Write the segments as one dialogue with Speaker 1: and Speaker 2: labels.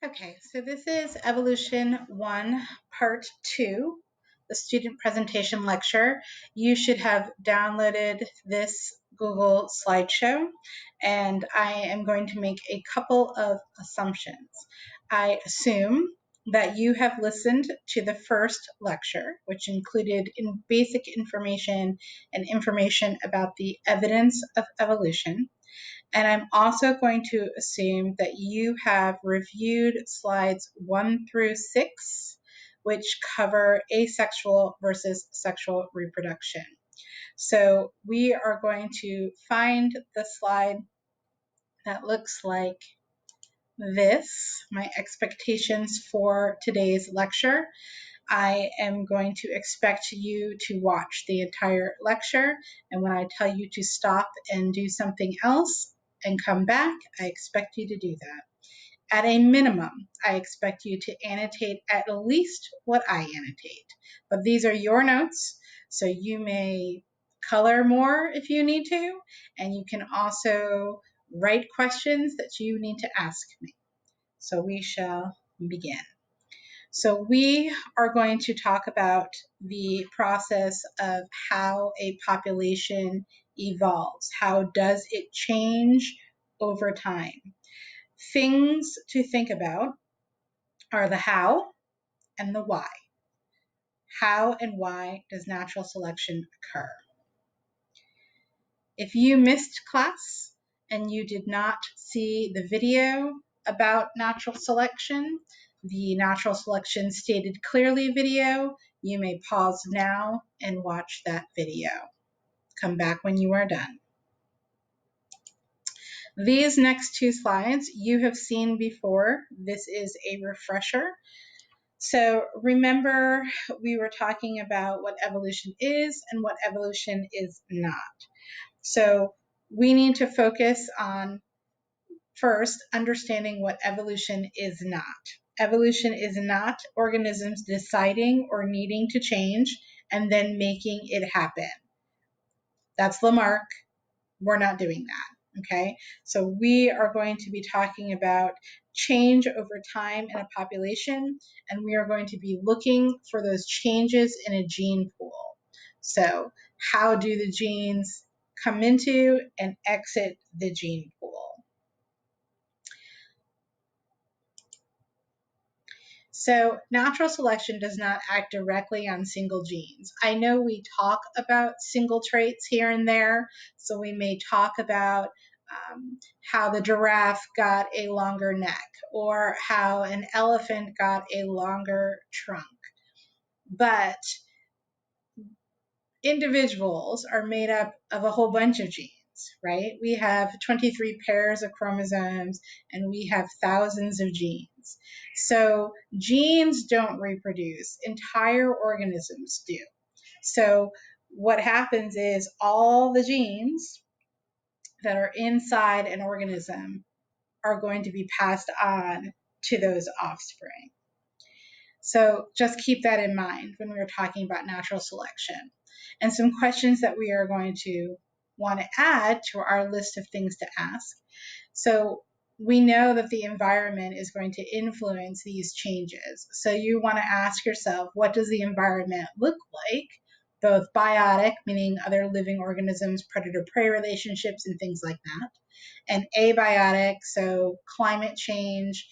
Speaker 1: Okay, so this is Evolution 1, Part 2, the student presentation lecture. You should have downloaded this Google slideshow, and I am going to make a couple of assumptions. I assume that you have listened to the first lecture, which included basic information and information about the evidence of evolution. And I'm also going to assume that you have reviewed slides 1 through 6, which cover asexual versus sexual reproduction. So we are going to find the slide that looks like this, my expectations for today's lecture. I am going to expect you to watch the entire lecture, and when I tell you to stop and do something else and come back, I expect you to do that. At a minimum, I expect you to annotate at least what I annotate. But these are your notes, so you may color more if you need to, and you can also write questions that you need to ask me. So we shall begin. So we are going to talk about the process of how a population evolves. How does it change over time? Things to think about are the how and the why. How and why does natural selection occur? If you missed class and you did not see the video about natural selection, the natural selection stated clearly video, you may pause now and watch that video. Come back when you are done. These next two slides you have seen before. This is a refresher. So remember, we were talking about what evolution is and what evolution is not. So we need to focus on first understanding what evolution is not. Evolution is not organisms deciding or needing to change and then making it happen. That's Lamarck. We're not doing that. Okay, so we are going to be talking about change over time in a population, and we are going to be looking for those changes in a gene pool. So how do the genes come into and exit the gene pool? So natural selection does not act directly on single genes. I know we talk about single traits here and there, so we may talk about how the giraffe got a longer neck or how an elephant got a longer trunk. But individuals are made up of a whole bunch of genes, right? We have 23 pairs of chromosomes and we have thousands of genes. So genes don't reproduce, entire organisms do. So what happens is all the genes that are inside an organism are going to be passed on to those offspring. So just keep that in mind when we're talking about natural selection. And some questions that we are going to want to add to our list of things to ask. So we know that the environment is going to influence these changes. So you want to ask yourself, what does the environment look like? Both biotic, meaning other living organisms, predator-prey relationships, and things like that, and abiotic, so climate change.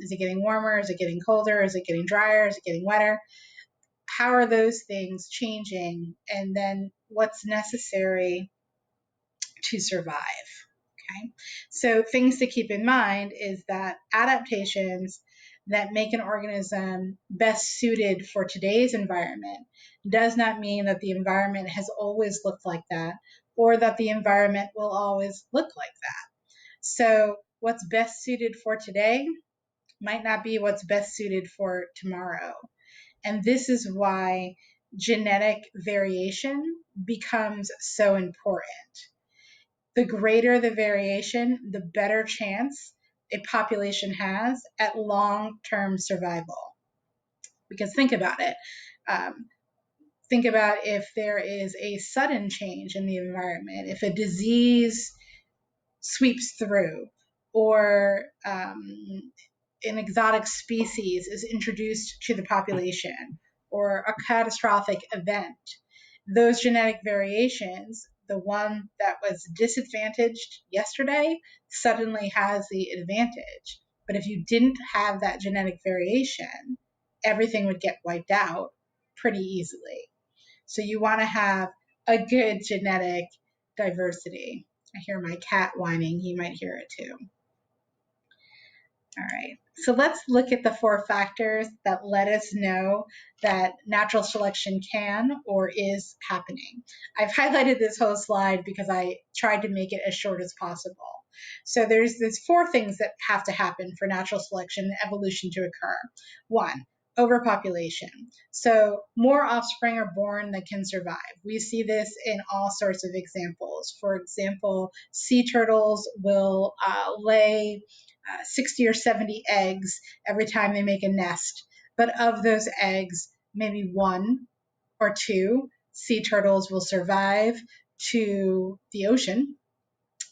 Speaker 1: Is it getting warmer? Is it getting colder? Is it getting drier? Is it getting wetter? How are those things changing? And then what's necessary to survive? Okay, so things to keep in mind is that adaptations that make an organism best suited for today's environment does not mean that the environment has always looked like that or that the environment will always look like that. So what's best suited for today might not be what's best suited for tomorrow. And this is why genetic variation becomes so important. The greater the variation, the better chance a population has at long-term survival. Because think about it. Think about if there is a sudden change in the environment, if a disease sweeps through, or an exotic species is introduced to the population or a catastrophic event, those genetic variations, the one that was disadvantaged yesterday suddenly has the advantage. But if you didn't have that genetic variation, everything would get wiped out pretty easily. So you want to have a good genetic diversity. I hear my cat whining. He might hear it too. All right, so let's look at the 4 factors that let us know that natural selection can or is happening. I've highlighted this whole slide because I tried to make it as short as possible. So there's 4 things that have to happen for natural selection and evolution to occur. 1, overpopulation. So more offspring are born that can survive. We see this in all sorts of examples. For example, sea turtles will lay 60 or 70 eggs every time they make a nest. But of those eggs, maybe 1 or 2 sea turtles will survive to the ocean.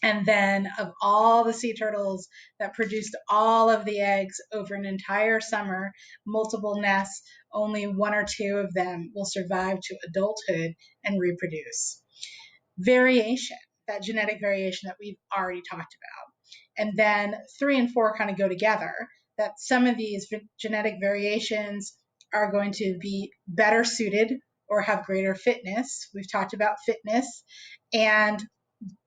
Speaker 1: And then of all the sea turtles that produced all of the eggs over an entire summer, multiple nests, only 1 or 2 of them will survive to adulthood and reproduce. Variation, that genetic variation that we've already talked about. And then 3 and 4 kind of go together, that some of these genetic variations are going to be better suited or have greater fitness. We've talked about fitness. And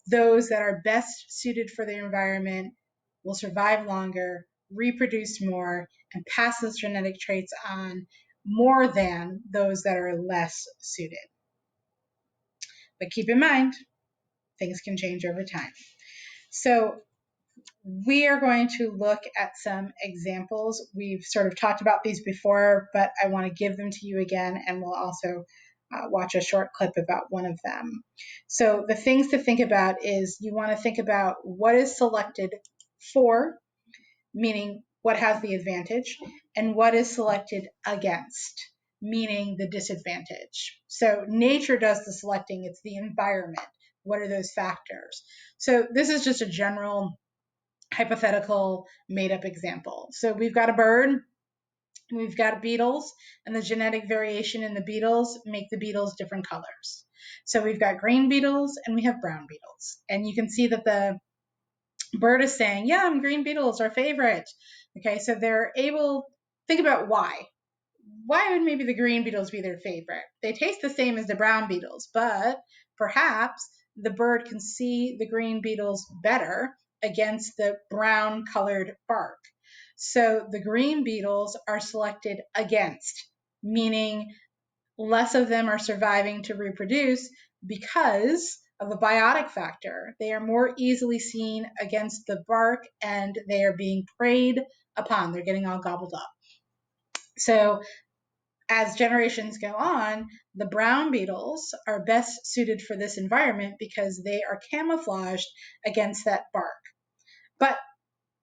Speaker 1: those that are best suited for their environment will survive longer, reproduce more, and pass those genetic traits on more than those that are less suited. But keep in mind, things can change over time. So we are going to look at some examples. We've sort of talked about these before, but I want to give them to you again, and we'll also watch a short clip about one of them. So the things to think about is you want to think about what is selected for, meaning what has the advantage, and what is selected against, meaning the disadvantage. So nature does the selecting, it's the environment. What are those factors? So this is just a general hypothetical made up example. So we've got a bird, we've got beetles, and the genetic variation in the beetles make the beetles different colors. So we've got green beetles and we have brown beetles. And you can see that the bird is saying, yeah, green beetles are favorite. Okay, so they're able, think about why. Why would maybe the green beetles be their favorite? They taste the same as the brown beetles, but perhaps the bird can see the green beetles better against the brown colored bark. So the green beetles are selected against, meaning less of them are surviving to reproduce because of a biotic factor. They are more easily seen against the bark and they are being preyed upon. They're getting all gobbled up. So as generations go on, the brown beetles are best suited for this environment because they are camouflaged against that bark. But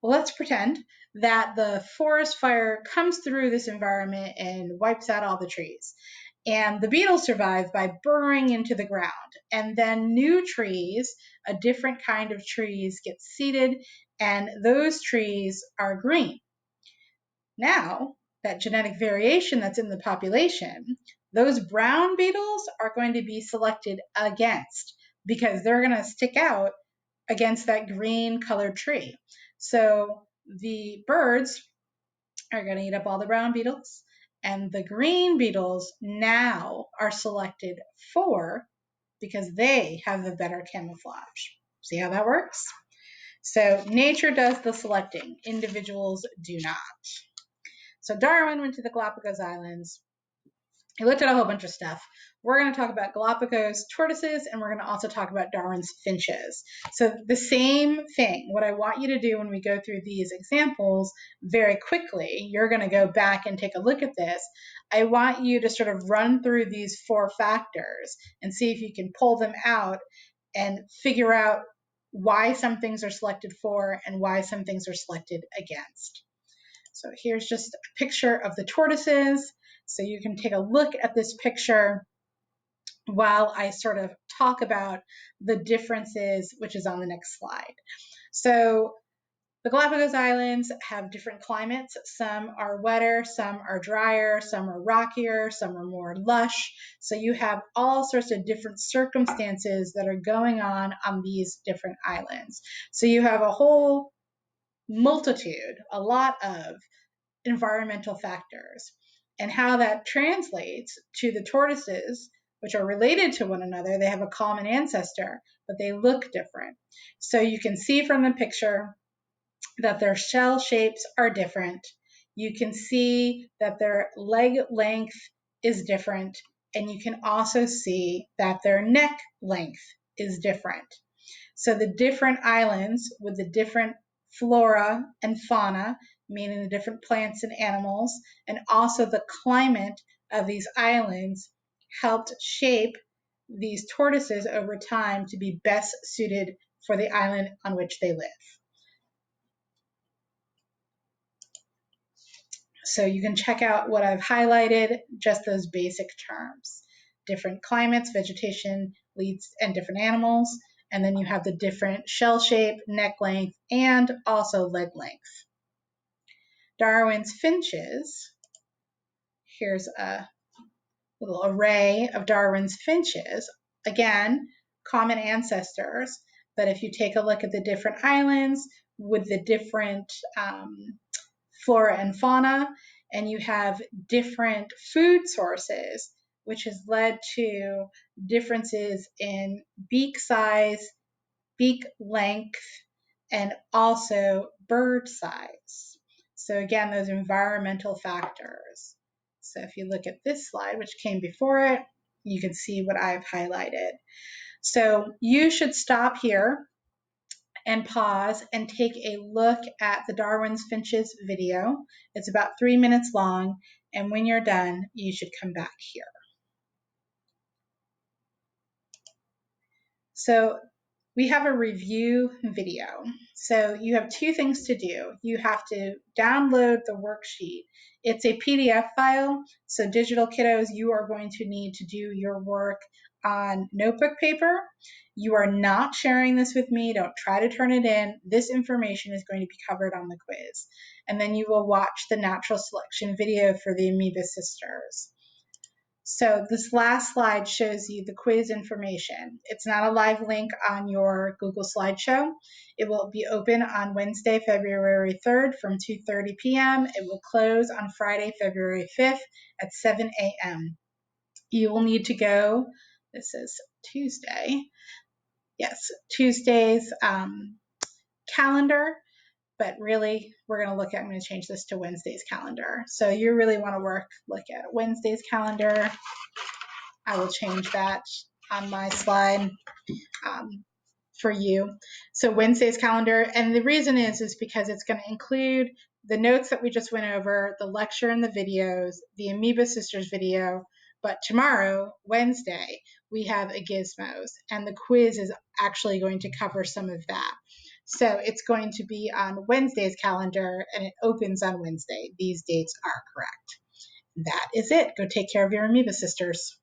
Speaker 1: let's pretend that the forest fire comes through this environment and wipes out all the trees. And the beetles survive by burrowing into the ground. And then new trees, a different kind of trees, get seeded, and those trees are green. Now, that genetic variation that's in the population, those brown beetles are going to be selected against because they're going to stick out against that green colored tree. So the birds are going to eat up all the brown beetles, and the green beetles now are selected for because they have the better camouflage. See how that works? So nature does the selecting, individuals do not. So Darwin went to the Galapagos Islands. He looked at a whole bunch of stuff. We're going to talk about Galapagos tortoises, and we're going to also talk about Darwin's finches. So the same thing, what I want you to do when we go through these examples very quickly, you're going to go back and take a look at this. I want you to sort of run through these 4 factors and see if you can pull them out and figure out why some things are selected for and why some things are selected against. So here's just a picture of the tortoises. So you can take a look at this picture while I sort of talk about the differences, which is on the next slide. So The Galapagos Islands have different climates. Some are wetter, some are drier, some are rockier, some are more lush. So you have all sorts of different circumstances that are going on these different islands. So you have a whole multitude, a lot of environmental factors. And how that translates to the tortoises, which are related to one another, they have a common ancestor, but they look different. So you can see from the picture that their shell shapes are different. You can see that their leg length is different, and you can also see that their neck length is different. So the different islands with the different flora and fauna, meaning the different plants and animals, and also the climate of these islands helped shape these tortoises over time to be best suited for the island on which they live. So you can check out what I've highlighted, just those basic terms. Different climates, vegetation, leads, and different animals. And then you have the different shell shape, neck length, and also leg length. Darwin's finches. Here's a little array of Darwin's finches. Again, common ancestors. But if you take a look at the different islands with the different flora and fauna, and you have different food sources, which has led to differences in beak size, beak length, and also bird size. So again, those environmental factors. So if you look at this slide, which came before it, you can see what I've highlighted. So you should stop here and pause and take a look at the Darwin's Finches video. It's about 3 minutes long, and when you're done, you should come back here. So we have a review video. So you have two things to do. You have to download the worksheet. It's a PDF file, so digital kiddos, you are going to need to do your work on notebook paper. You are not sharing this with me. Don't try to turn it in. This information is going to be covered on the quiz. And then you will watch the natural selection video for the Amoeba Sisters. So this last slide shows you the quiz information. It's not a live link on your Google Slideshow. It will be open on Wednesday, February 3rd from 2:30 p.m. It will close on Friday, February 5th at 7 a.m. You will need to go, this is Tuesday, yes, Tuesday's calendar, but really we're going to look at, I'm going to change this to Wednesday's calendar. So you really want to look at Wednesday's calendar. I will change that on my slide for you. So Wednesday's calendar, and the reason is because it's going to include the notes that we just went over, the lecture and the videos, the Amoeba Sisters video, but tomorrow, Wednesday, we have a Gizmos, and the quiz is actually going to cover some of that. So it's going to be on Wednesday's calendar, and it opens on Wednesday. These dates are correct. That is it. Go take care of your Amoeba Sisters.